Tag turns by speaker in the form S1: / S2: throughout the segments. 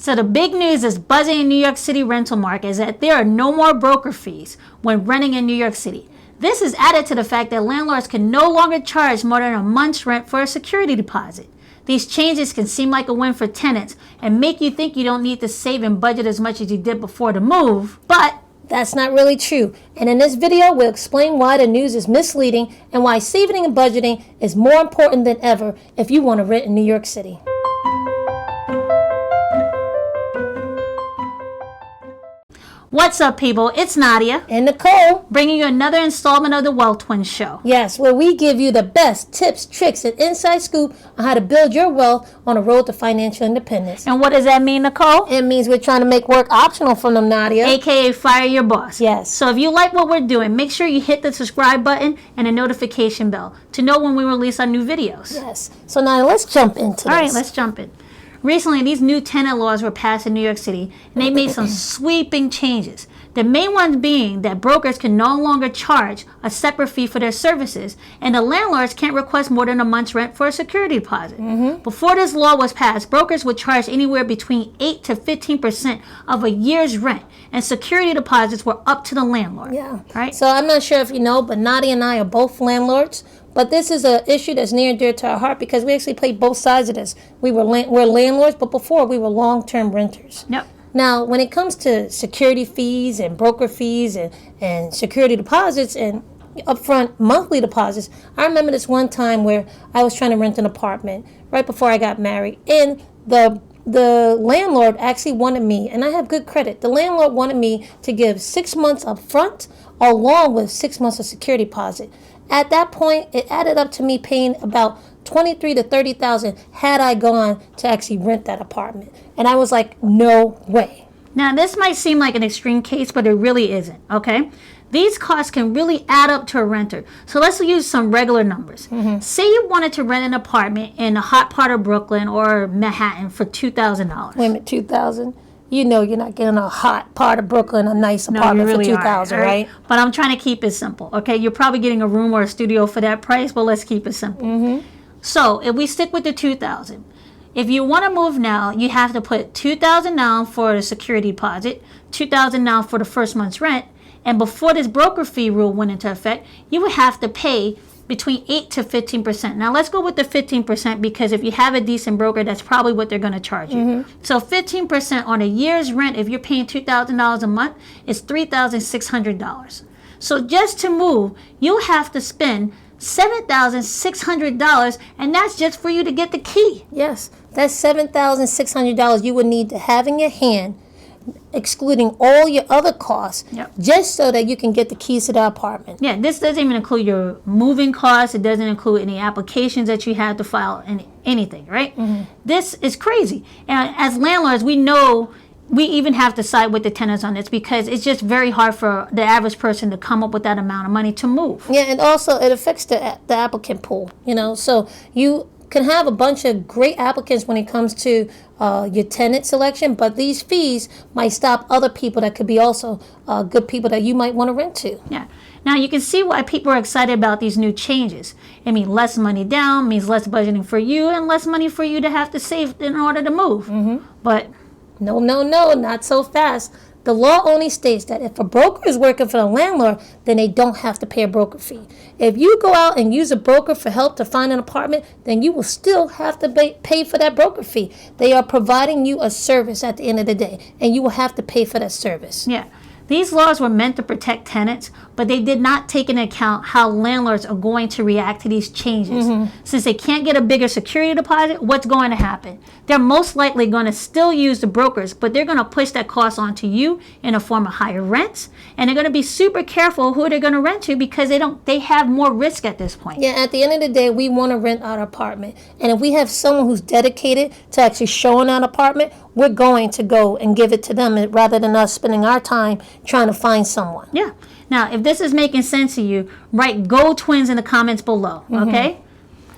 S1: So the big news is buzzing in New York City rental market is that there are no more broker fees when renting in New York City. This is added to the fact that landlords can no longer charge more than a month's rent for a security deposit. These changes can seem like a win for tenants and make you think you don't need to save and budget as much as you did before the move, but
S2: that's not really true. And in this video, we'll explain why the news is misleading and why saving and budgeting is more important than ever if you want to rent in New York City.
S1: What's up, people? It's Nadia
S2: and Nicole,
S1: bringing you another installment of the Wealth Twins Show.
S2: Yes, where we give you the best tips, tricks, and inside scoop on how to build your wealth on the road to financial independence.
S1: And what does that mean, Nicole?
S2: It means we're trying to make work optional for them, Nadia.
S1: AKA fire your boss.
S2: Yes.
S1: So if you like what we're doing, make sure you hit the subscribe button and the notification bell to know when we release our new videos.
S2: Yes. So now let's jump into this.
S1: All right, let's jump in. Recently, these new tenant laws were passed in New York City, and they made some sweeping changes. The main ones being that brokers can no longer charge a separate fee for their services, and the landlords can't request more than a month's rent for a security deposit. Before this law was passed, brokers would charge anywhere between 8 to 15% of a year's rent, and security deposits were up to the landlord.
S2: Yeah.
S1: Right?
S2: So I'm not sure if you know, but Nadia and I are both landlords. But this is an issue that's near and dear to our heart because we actually play both sides of this. We're landlords, but before we were long-term renters.
S1: Yep.
S2: Now, when it comes to security fees and broker fees and security deposits and upfront monthly deposits, I remember this one time where I was trying to rent an apartment right before I got married, and the landlord actually wanted me, and I have good credit, the landlord wanted me to give 6 months up front along with 6 months of security deposit. At that point, it added up to me paying about $23,000 to $30,000 had I gone to actually rent that apartment. And I was like, no way.
S1: Now, this might seem like an extreme case, but it really isn't, okay? These costs can really add up to a renter. So let's use some regular numbers. Say you wanted to rent an apartment in the hot part of Brooklyn or Manhattan for $2,000.
S2: Wait a minute, $2,000? You know you're not getting a hot part of Brooklyn, a nice apartment for $2,000, right?
S1: But I'm trying to keep it simple, okay? You're probably getting a room or a studio for that price, but let's keep it simple. So if we stick with the $2,000, if you want to move now, you have to put $2,000 down for the security deposit, $2,000 down for the first month's rent, and before this broker fee rule went into effect, you would have to pay between 8 to 15%. Now let's go with the 15% because if you have a decent broker, that's probably what they're going to charge you. So 15% on a year's rent, if you're paying $2,000 a month, is $3,600. So just to move, you'll have to spend $7,600, and that's just for you to get the key.
S2: Yes, that's $7,600 you would need to have in your hand, excluding all your other costs, just so that you can get the keys to the apartment.
S1: Yeah, this doesn't even include your moving costs. It doesn't include any applications that you have to file and anything, right? This is crazy. And as landlords, we know we even have to side with the tenants on this because it's just very hard for the average person to come up with that amount of money to move.
S2: Yeah, and also it affects the applicant pool, you know, so you can have a bunch of great applicants when it comes to your tenant selection, but these fees might stop other people that could be also good people that you might want to rent to.
S1: Yeah. Now you can see why people are excited about these new changes. It means less money down, means less budgeting for you, and less money for you to have to save in order to move. But
S2: no, not so fast. The law only states that if a broker is working for the landlord, then they don't have to pay a broker fee. If you go out and use a broker for help to find an apartment, then you will still have to pay for that broker fee. They are providing you a service at the end of the day, and you will have to pay for that service.
S1: Yeah. These laws were meant to protect tenants, but they did not take into account how landlords are going to react to these changes. Since they can't get a bigger security deposit, what's going to happen? They're most likely going to still use the brokers, but they're going to push that cost onto you in the form of higher rents, and they're going to be super careful who they're going to rent to because they have more risk at this point.
S2: Yeah, at the end of the day, we want to rent our apartment, and if we have someone who's dedicated to actually showing that apartment, we're going to go and give it to them rather than us spending our time trying to find someone.
S1: Yeah. Now, if this is making sense to you, write Go Twins in the comments below, okay?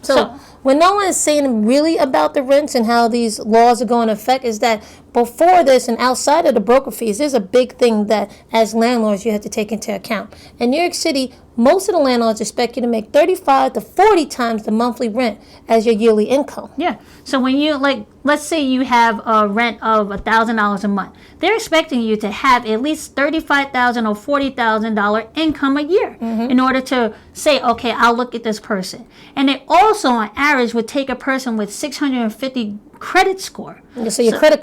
S2: So what no one is saying really about the rents and how these laws are going to affect is that before this and outside of the broker fees, there's a big thing that as landlords you have to take into account. In New York City, most of the landlords expect you to make 35 to 40 times the monthly rent as your yearly income.
S1: Yeah. So when you, like, let's say you have a rent of $1,000 a month, they're expecting you to have at least $35,000 or $40,000 income a year in order to say, okay, I'll look at this person. And they also, on average, would take a person with 650 credit score.
S2: So your credit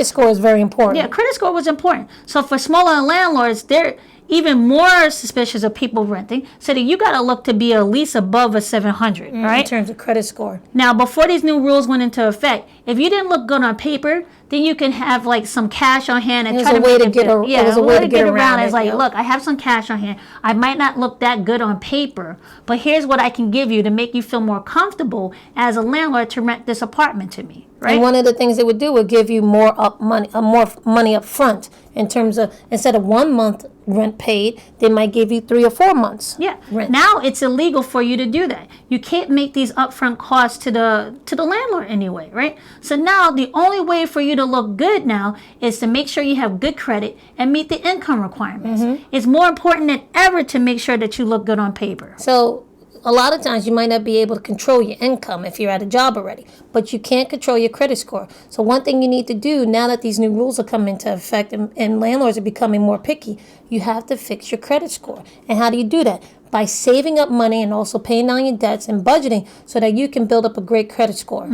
S2: score is very important.
S1: Yeah, credit score was important. So for smaller landlords, they're even more suspicious of people renting, so that you got to look to be at least above a 700, right?
S2: In terms of credit score.
S1: Now, before these new rules went into effect, if you didn't look good on paper, then you can have like some cash on hand and try to make it good.
S2: It was a way to get around it.
S1: It's like, look, I have some cash on hand. I might not look that good on paper, but here's what I can give you to make you feel more comfortable as a landlord to rent this apartment to me, right?
S2: And one of the things they would do would give you more money up front, in terms of, instead of 1 month rent paid, they might give you 3 or 4 months.
S1: Yeah.
S2: Rent.
S1: Now it's illegal for you to do that. You can't make these upfront costs to the landlord anyway, right? So now the only way for you to look good now is to make sure you have good credit and meet the income requirements. It's more important than ever to make sure that you look good on paper.
S2: So a lot of times you might not be able to control your income if you're at a job already, but you can't control your credit score. So one thing you need to do now that these new rules are coming into effect and landlords are becoming more picky, you have to fix your credit score. And how do you do that? By saving up money and also paying down your debts and budgeting so that you can build up a great credit score.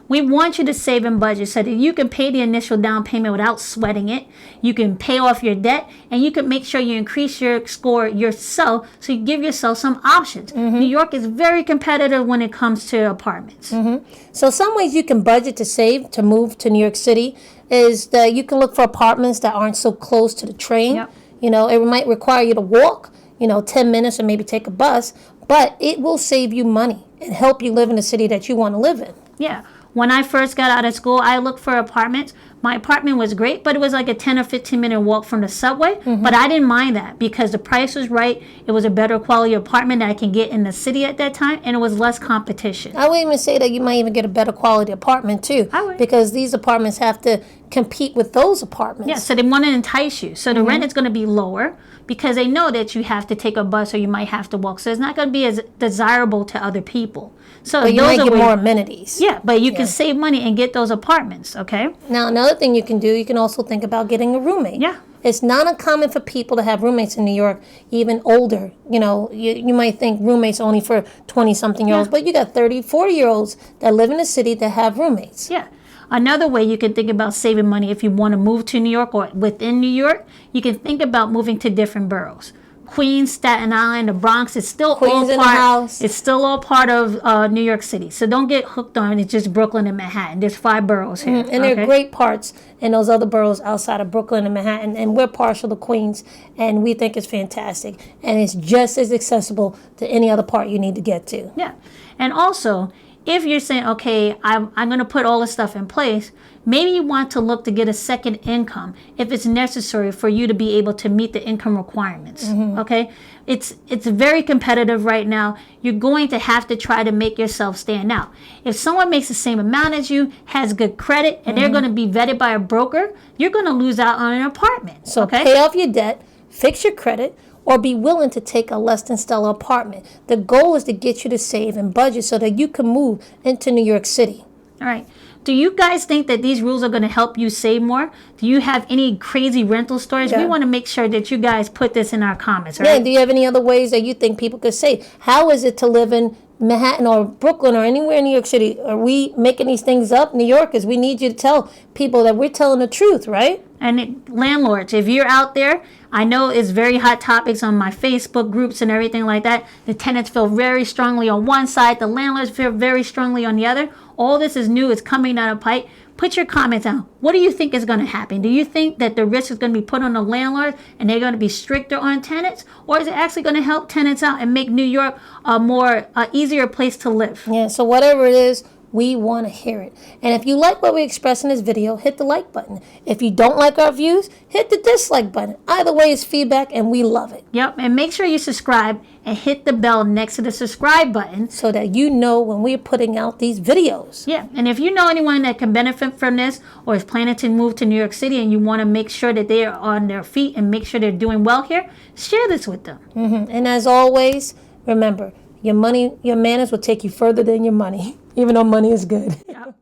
S1: We want you to save and budget so that you can pay the initial down payment without sweating it. You can pay off your debt, and you can make sure you increase your score yourself, so you give yourself some options. New York is very competitive when it comes to apartments.
S2: So some ways you can budget to save to move to New York City is that you can look for apartments that aren't so close to the train.
S1: Yep.
S2: You know, it might require you to walk, 10 minutes or maybe take a bus, but it will save you money and help you live in the city that you want to live in.
S1: Yeah. When I first got out of school, I looked for apartments. My apartment was great, but it was like a 10 or 15 minute walk from the subway. But I didn't mind that because the price was right. It was a better quality apartment that I can get in the city at that time, and it was less competition.
S2: I would even say that you might even get a better quality apartment too.
S1: I would.
S2: Because these apartments have to compete with those apartments.
S1: Yeah, so they want to entice you. So the rent is going to be lower because they know that you have to take a bus or you might have to walk. So it's not going to be as desirable to other people. So
S2: But you
S1: those
S2: might
S1: are
S2: get
S1: ways-
S2: more amenities.
S1: Yeah, but you can save money and get those apartments, okay?
S2: Now, another thing you can do, you can also think about getting a roommate.
S1: Yeah.
S2: It's not uncommon for people to have roommates in New York, even older. You might think roommates only for 20-something-year-olds, but you got 30, 40-year-olds that live in the city that have roommates.
S1: Yeah. Another way you can think about saving money if you want to move to New York or within New York, you can think about moving to different boroughs. Queens, Staten Island, the Bronx is still
S2: Queens in the house.
S1: It's still all part of New York City. So don't get hooked on it's just Brooklyn and Manhattan. There's 5 boroughs here.
S2: And there are great parts in those other boroughs outside of Brooklyn and Manhattan. And we're partial to Queens, and we think it's fantastic. And it's just as accessible to any other part you need to get to.
S1: Yeah. And also, if you're saying, okay, I'm going to put all this stuff in place, maybe you want to look to get a second income if it's necessary for you to be able to meet the income requirements. Okay? It's very competitive right now. You're going to have to try to make yourself stand out. If someone makes the same amount as you, has good credit, and they're going to be vetted by a broker, you're going to lose out on an apartment.
S2: So
S1: okay?
S2: pay off your debt, fix your credit, or be willing to take a less than stellar apartment. The goal is to get you to save and budget so that you can move into New York City.
S1: All right. Do you guys think that these rules are going to help you save more? Do you have any crazy rental stories?
S2: Yeah.
S1: We want to make sure that you guys put this in our comments,
S2: Yeah,
S1: right?
S2: do you have any other ways that you think people could save? How is it to live in Manhattan or Brooklyn or anywhere in New York City? Are we making these things up? New Yorkers, we need you to tell people that we're telling the truth, right?
S1: And landlords, if you're out there, I know it's very hot topics on my Facebook groups and everything like that. The tenants feel very strongly on one side. The landlords feel very strongly on the other. All this is new. It's coming down a pipe. Put your comments down. What do you think is going to happen? Do you think that the risk is going to be put on the landlords and they're going to be stricter on tenants? Or is it actually going to help tenants out and make New York a more easier place to live?
S2: Yeah, so whatever it is, We want to hear it. And if you like what we express in this video, hit the like button. If you don't like our views, hit the dislike button. Either way is feedback, and we love it.
S1: Yep, and make sure you subscribe and hit the bell next to the subscribe button.
S2: So that you know when we're putting out these videos.
S1: Yeah, and if you know anyone that can benefit from this or is planning to move to New York City and you want to make sure that they are on their feet and make sure they're doing well here, share this with them.
S2: And as always, remember, your manners will take you further than your money, even though money is good.
S1: Yep.